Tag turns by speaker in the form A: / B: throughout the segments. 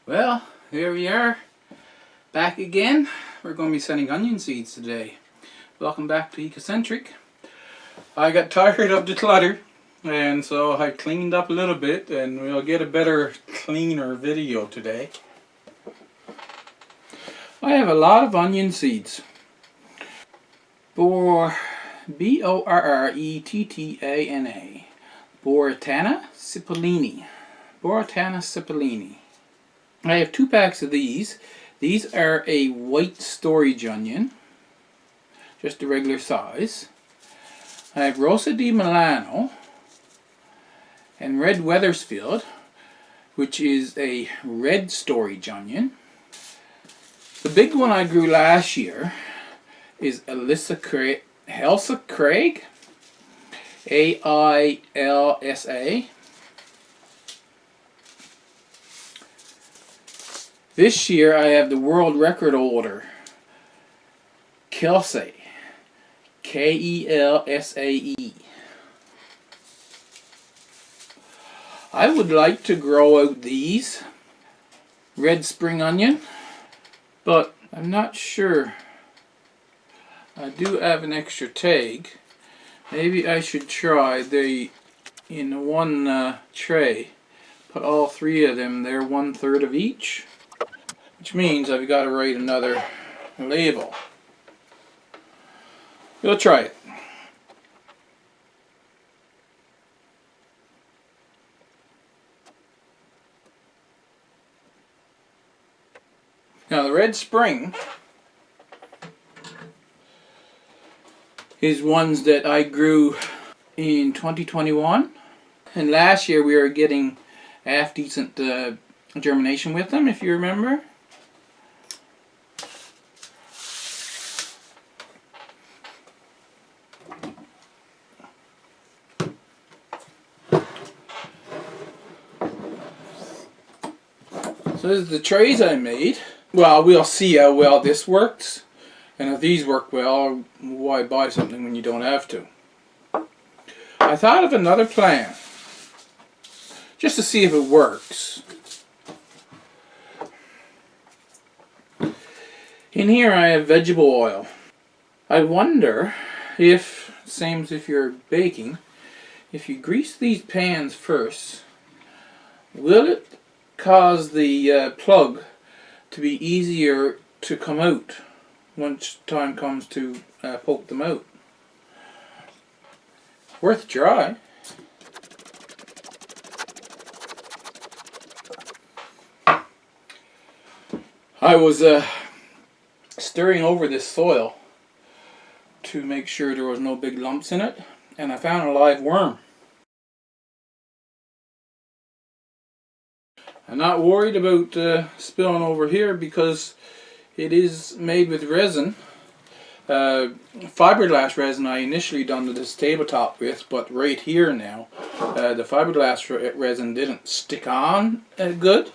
A: Well, here we are, back again. We're going to be sending onion seeds today. Welcome back to Ecocentric. I got tired of the clutter, and so I cleaned up a little bit, and we'll get a better, cleaner video today. I have a lot of onion seeds. B-O-R-R-E-T-T-A-N-A. Boratana cipollini. Boratana cipollini. I have 2 packs of these. These are a white storage onion, just the regular size. I have Rosa di Milano and Red Weathersfield, which is a red storage onion. The big one I grew last year is Elsa Craig, A-I-L-S-A. This year I have the world record holder, Kelsey, K-E-L-S-A-E. I would like to grow out these red spring onion, but I'm not sure. I do have an extra tag. Maybe I should try in one tray, put all 3 of them there, 1/3 of each. Which means I've got to write another label. We'll try it. Now the Red Spring is ones that I grew in 2021. And last year we were getting half decent germination with them, if you remember. So this is the trays I made. Well, we'll see how well this works. And if these work well, why buy something when you don't have to? I thought of another plan, just to see if it works. In here I have vegetable oil. I wonder if, same as if you're baking, if you grease these pans first, will it cause the plug to be easier to come out once time comes to poke them out? Worth a try. I was stirring over this soil to make sure there was no big lumps in it, and I found a live worm. I'm not worried about spilling over here because it is made with resin. Fiberglass resin I initially done this tabletop with, but right here now the fiberglass resin didn't stick on good,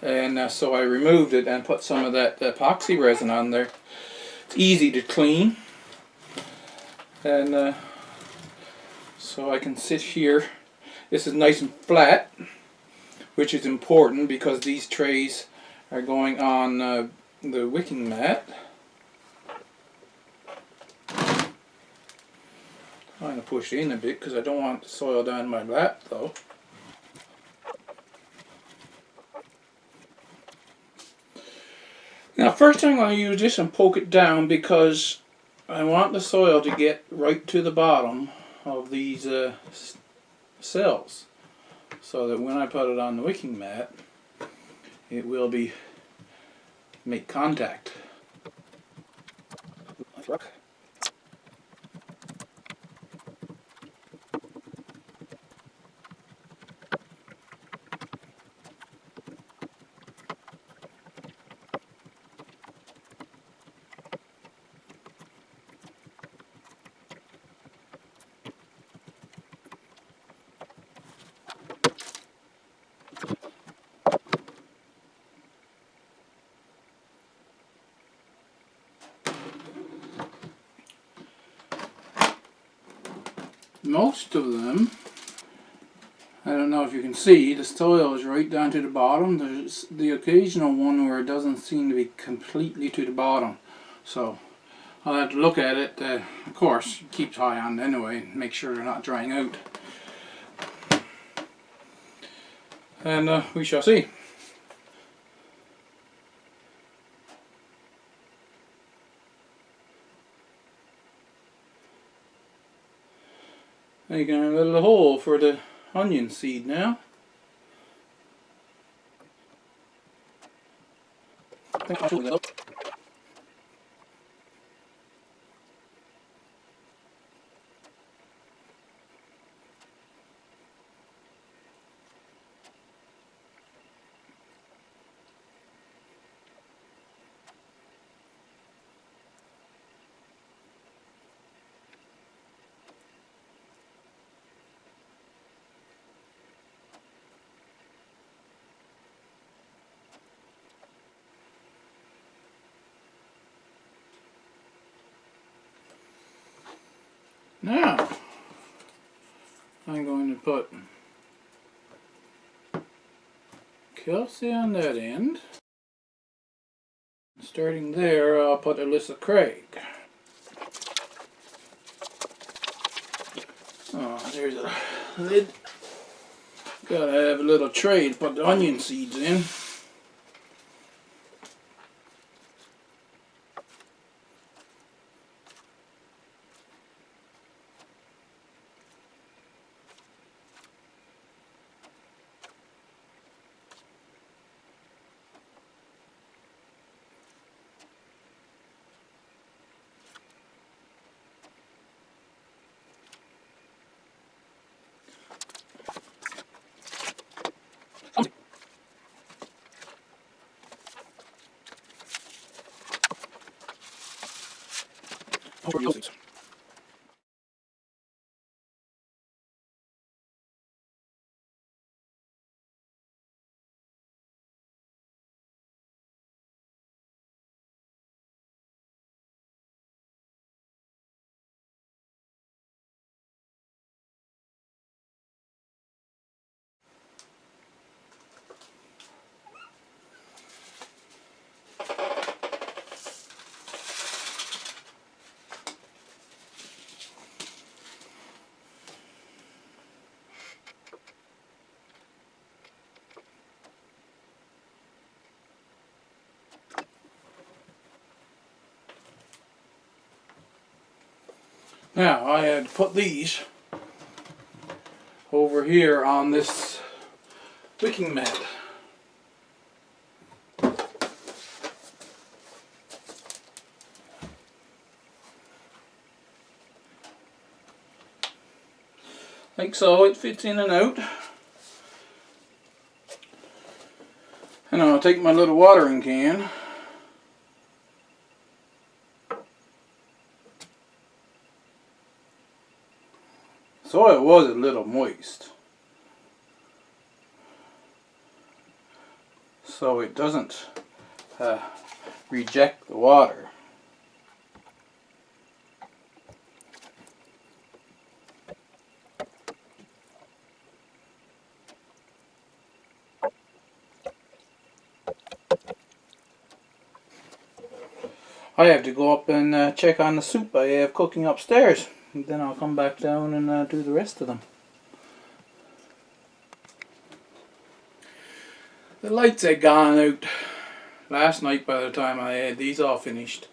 A: and so I removed it and put some of that epoxy resin on there. It's easy to clean, and so I can sit here. This is nice and flat, which is important because these trays are going on the wicking mat. I'm going to push in a bit because I don't want the soil down my lap though. Now first I'm going to use this and poke it down because I want the soil to get right to the bottom of these cells, so that when I put it on the wicking mat, it will make contact. Most of them don't know if you can see, the soil is right down to the bottom. There's the occasional one where it doesn't seem to be completely to the bottom. So I'll have to look at it. Of course, keep eye on it anyway and make sure they're not drying out. And we shall see. Making a little hole for the onion seed now. Now, I'm going to put Kelsey on that end. Starting there, I'll put Alyssa Craig. Oh, there's a lid. Gotta have a little tray to put the onion seeds in. Now, I had to put these over here on this wicking mat. Like so, it fits in and out. And I'll take my little watering can. Soil was a little moist, so it doesn't reject the water. I have to go up and check on the soup I have cooking upstairs. And then I'll come back down and do the rest of them. The lights had gone out last night by the time I had these all finished.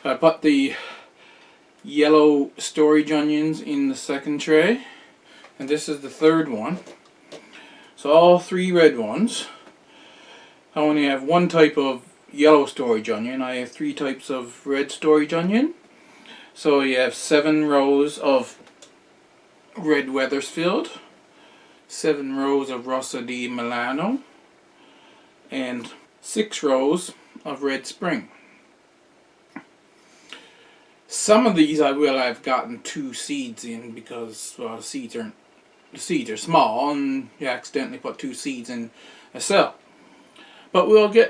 A: I put the yellow storage onions in the second tray, and this is the third one. So all three red ones. I only have one type of yellow storage onion. I have three types of red storage onion. So you have 7 rows of red Weathersfield, 7 rows of Rosa di Milano, and 6 rows of Red Spring. Some of these I've gotten 2 seeds in because the seeds are small and you accidentally put 2 seeds in a cell. But we'll be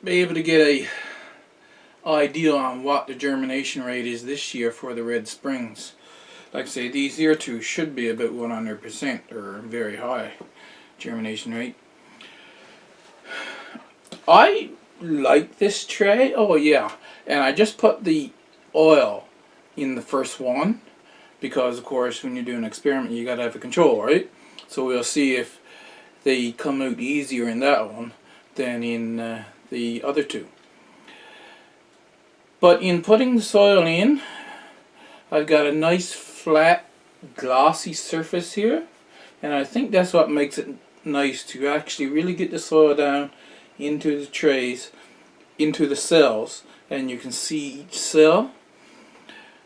A: able to get a idea on what the germination rate is this year for the Red Springs. Like I say, these here two should be about 100% or very high germination rate. I like this tray. Oh yeah, and I just put the oil in the first one because of course when you do an experiment you gotta have a control, right? So we'll see if they come out easier in that one than in the other two. But in putting the soil in, I've got a nice flat glossy surface here, and I think that's what makes it nice to actually really get the soil down into the trays, into the cells, and you can see each cell.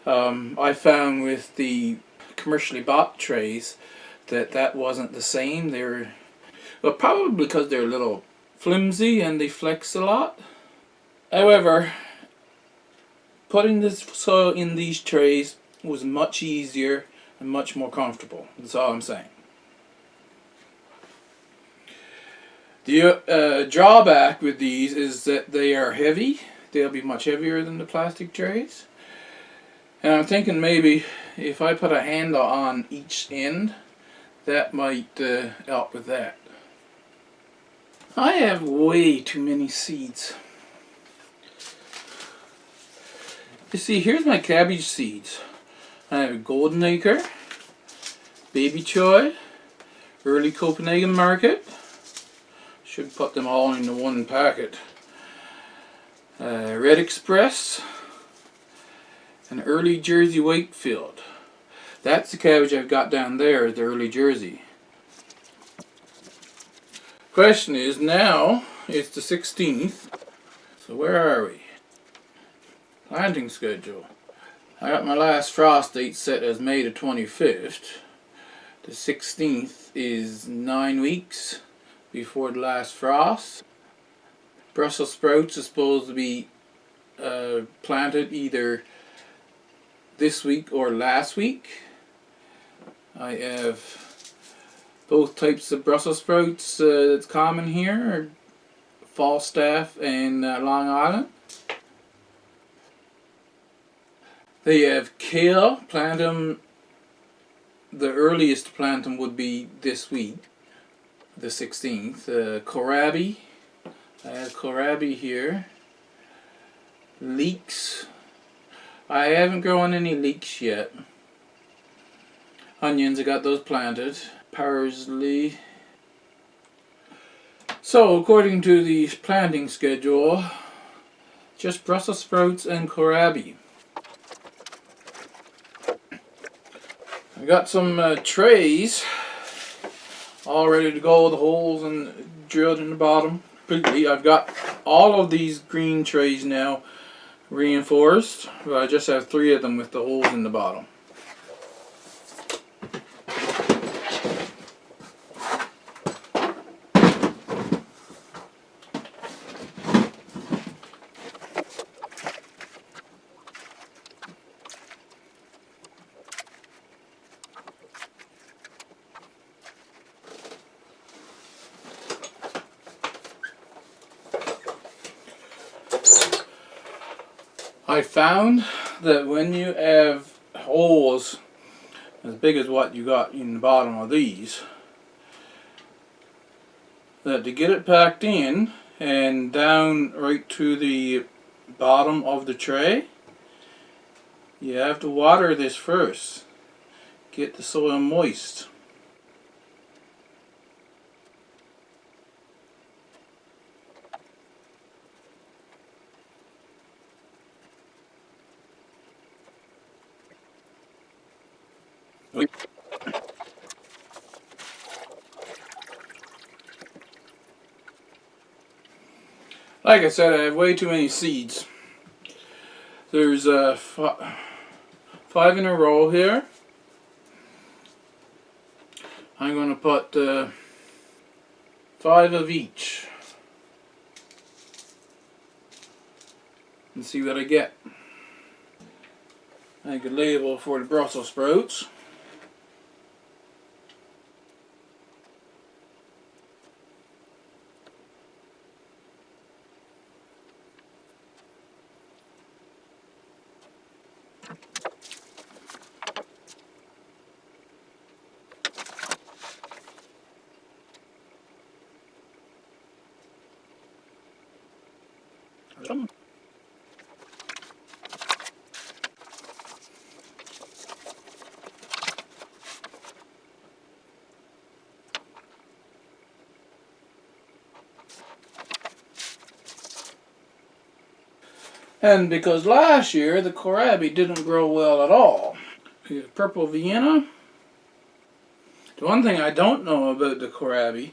A: I found with the commercially bought trays that wasn't the same. They're, well, probably because they're a little flimsy and they flex a lot. However, putting this soil in these trays was much easier and much more comfortable. That's all I'm saying. The drawback with these is that they are heavy. They'll be much heavier than the plastic trays. And I'm thinking maybe if I put a handle on each end, that might help with that. I have way too many seeds. You see, here's my cabbage seeds. I have Golden Acre, Baby Choy, Early Copenhagen Market. Should put them all into one packet. Red Express, and Early Jersey Wakefield. That's the cabbage I've got down there, the Early Jersey. Question is, now it's the 16th, so where are we? Planting schedule. I got my last frost date set as May the 25th. The 16th is 9 weeks before the last frost. Brussels sprouts are supposed to be planted either this week or last week. I have both types of Brussels sprouts that's common here, Falstaff and Long Island. They have kale. Plant them. The earliest to plant them would be this week, the 16th. Kohlrabi. I have kohlrabi here. Leeks. I haven't grown any leeks yet. Onions, I got those planted. Parsley. So, according to the planting schedule, just Brussels sprouts and kohlrabi. I got some trays all ready to go, the holes and drilled in the bottom completely. I've got all of these green trays now reinforced, but I just have 3 of them with the holes in the bottom. I found that when you have holes as big as what you got in the bottom of these, that to get it packed in and down right to the bottom of the tray, you have to water this first. Get the soil moist. Like I said, I have way too many seeds. There's 5 in a row here. I'm going to put 5 of each and see what I get. Make a label for the Brussels sprouts. And because last year the kohlrabi didn't grow well at all. Here's purple Vienna. The one thing I don't know about the kohlrabi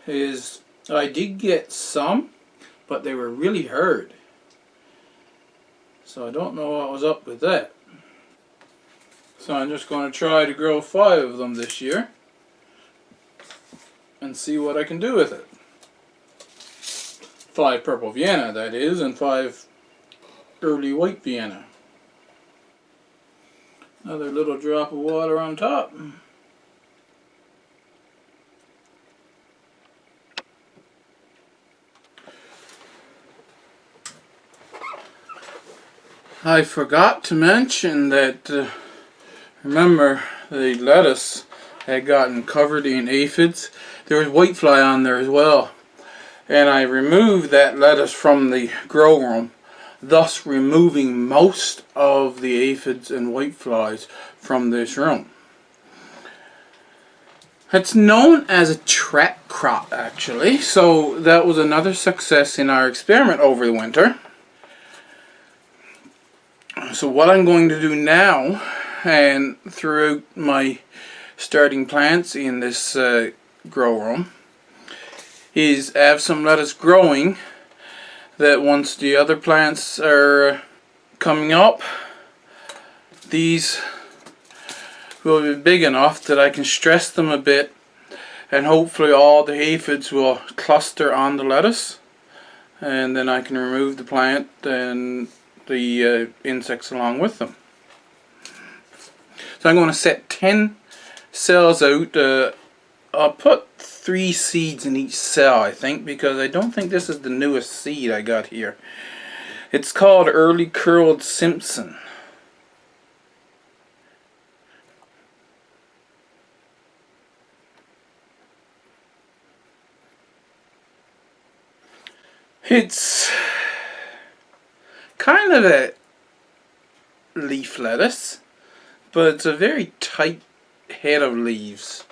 A: is I did get some, but they were really hard. So I don't know what was up with that. So I'm just going to try to grow 5 of them this year and see what I can do with it. 5 purple Vienna, that is, and 5 early white Vienna. Another little drop of water on top. I forgot to mention that, remember, the lettuce had gotten covered in aphids. There was whitefly on there as well. And I removed that lettuce from the grow room, thus removing most of the aphids and whiteflies from this room. It's known as a trap crop, actually, so that was another success in our experiment over the winter. So what I'm going to do now, and throughout my starting plants in this grow room, is have some lettuce growing that once the other plants are coming up, these will be big enough that I can stress them a bit, and hopefully all the aphids will cluster on the lettuce, and then I can remove the plant and the insects along with them. So I'm going to set 10 cells out. I'll put 3 seeds in each cell, I think, because I don't think this is the newest seed I got here. It's called Early Curled Simpson. It's kind of a leaf lettuce, but it's a very tight head of leaves.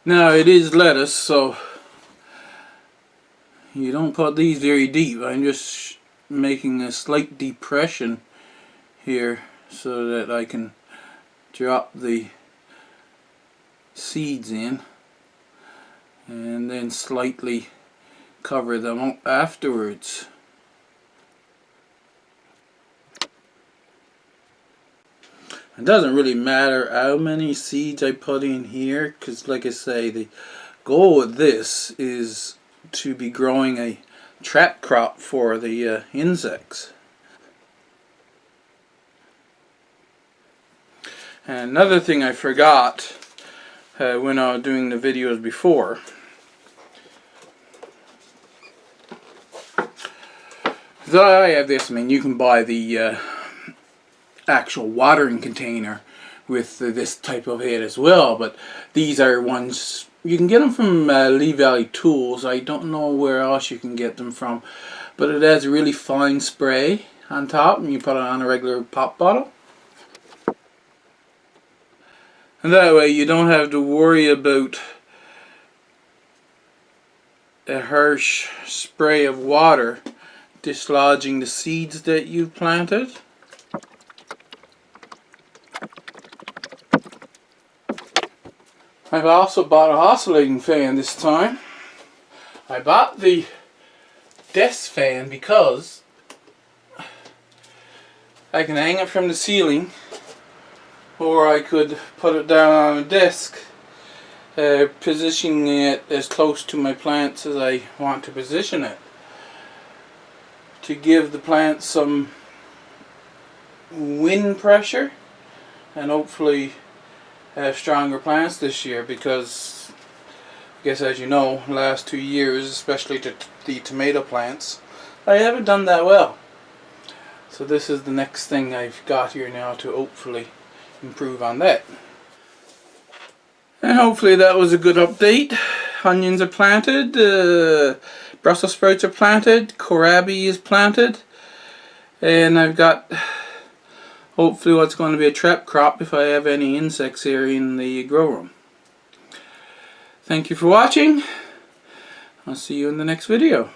A: Now it is lettuce, so you don't put these very deep. I'm just making a slight depression here so that I can drop the seeds in and then slightly cover them up afterwards. It doesn't really matter how many seeds I put in here, because like I say, the goal with this is to be growing a trap crop for the insects. And another thing I forgot when I was doing the videos before, so I have this. I mean, you can buy the actual watering container with this type of head as well, but these are ones you can get them from Lee Valley Tools. I don't know where else you can get them from, but it has a really fine spray on top, and you put it on a regular pop bottle, and that way you don't have to worry about a harsh spray of water dislodging the seeds that you've planted. I've also bought an oscillating fan this time. I bought the desk fan because I can hang it from the ceiling, or I could put it down on a desk, positioning it as close to my plants as I want to position it, to give the plants some wind pressure and hopefully have stronger plants this year, because I guess, as you know, the last 2 years, especially the tomato plants, I haven't done that well. So this is the next thing I've got here now to hopefully improve on that. And hopefully that was a good update. Onions are planted, Brussels sprouts are planted, kohlrabi is planted, and I've got hopefully what's going to be a trap crop if I have any insects here in the grow room. Thank you for watching. I'll see you in the next video.